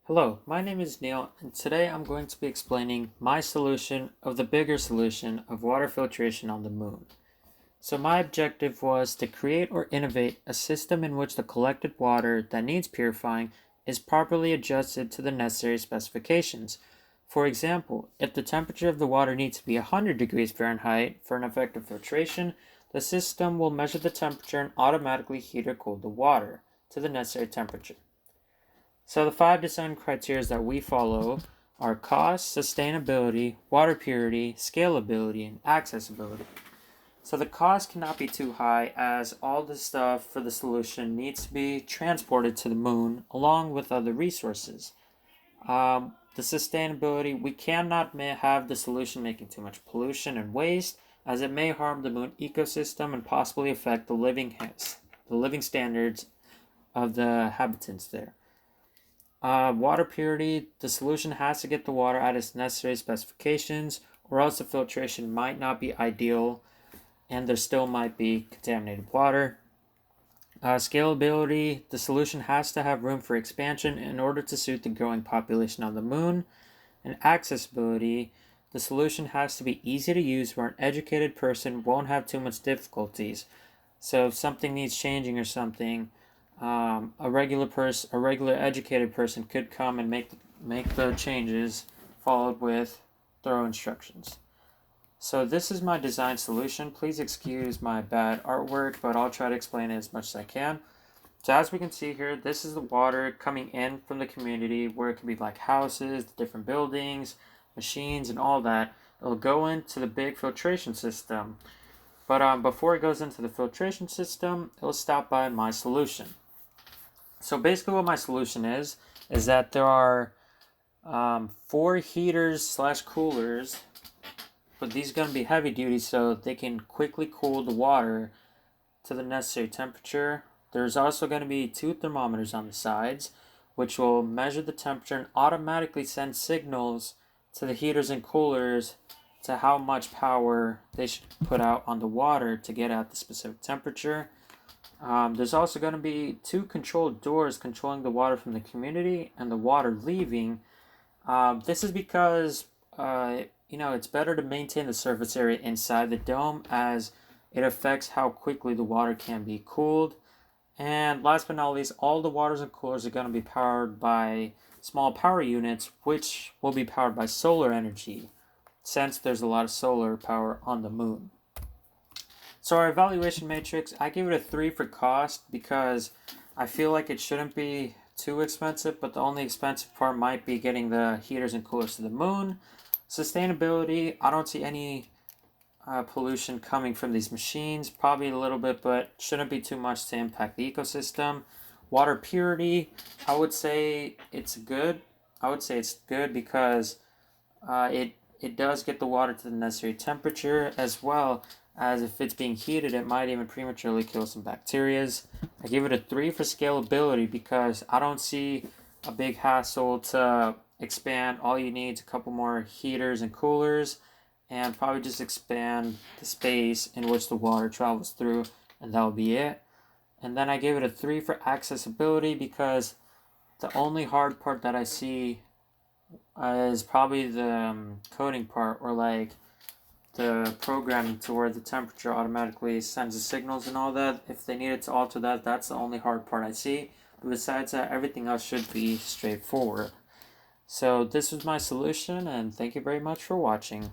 Hello, my name is Neil, and today I'm going to be explaining my solution of the bigger solution of water filtration on the moon. So my objective was to create or innovate a system in which the collected water that needs purifying is properly adjusted to the necessary specifications. For example, if the temperature of the water needs to be 100 degrees Fahrenheit for an effective filtration, the system will measure the temperature and automatically heat or cool the water to the necessary temperature. So the 5 design criteria that we follow are cost, sustainability, water purity, scalability, and accessibility. So the cost cannot be too high as all the stuff for the solution needs to be transported to the moon along with other resources. The sustainability, we cannot have the solution making too much pollution and waste as it may harm the moon ecosystem and possibly affect the living standards of the habitants there. Water purity, the solution has to get the water at its necessary specifications, or else the filtration might not be ideal and there still might be contaminated water. Scalability, the solution has to have room for expansion in order to suit the growing population on the moon. And accessibility, the solution has to be easy to use where an educated person won't have too much difficulties. So if something needs changing or something, a regular educated person could come and make the changes followed with thorough instructions. So this is my design solution. Please excuse my bad artwork, but I'll try to explain it as much as I can. So as we can see here, this is the water coming in from the community where it could be like houses, different buildings, machines, and all that. It'll go into the big filtration system. But before it goes into the filtration system, it'll stop by my solution. So basically what my solution is that there are 4 heaters slash coolers, but these are going to be heavy duty so they can quickly cool the water to the necessary temperature. There's also going to be 2 thermometers on the sides, which will measure the temperature and automatically send signals to the heaters and coolers to how much power they should put out on the water to get at the specific temperature. There's also going to be 2 controlled doors controlling the water from the community and the water leaving. This is because, it's better to maintain the surface area inside the dome as it affects how quickly the water can be cooled. And last but not least, all the waters and coolers are going to be powered by small power units, which will be powered by solar energy, since there's a lot of solar power on the moon. So our evaluation matrix, I give it a 3 for cost because I feel like it shouldn't be too expensive, but the only expensive part might be getting the heaters and coolers to the moon. Sustainability, I don't see any pollution coming from these machines, probably a little bit, but shouldn't be too much to impact the ecosystem. Water purity, I would say it's good. Because it does get the water to the necessary temperature, as well as if it's being heated, it might even prematurely kill some bacteria. I give it a 3 for scalability because I don't see a big hassle to expand. All you need is a couple more heaters and coolers and probably just expand the space in which the water travels through, and that'll be it. And then I gave it a 3 for accessibility because the only hard part that I see is probably the coding part, or like the programming to where the temperature automatically sends the signals and all that. If they needed to alter that, that's the only hard part I see. But besides that, everything else should be straightforward. So this was my solution, and thank you very much for watching.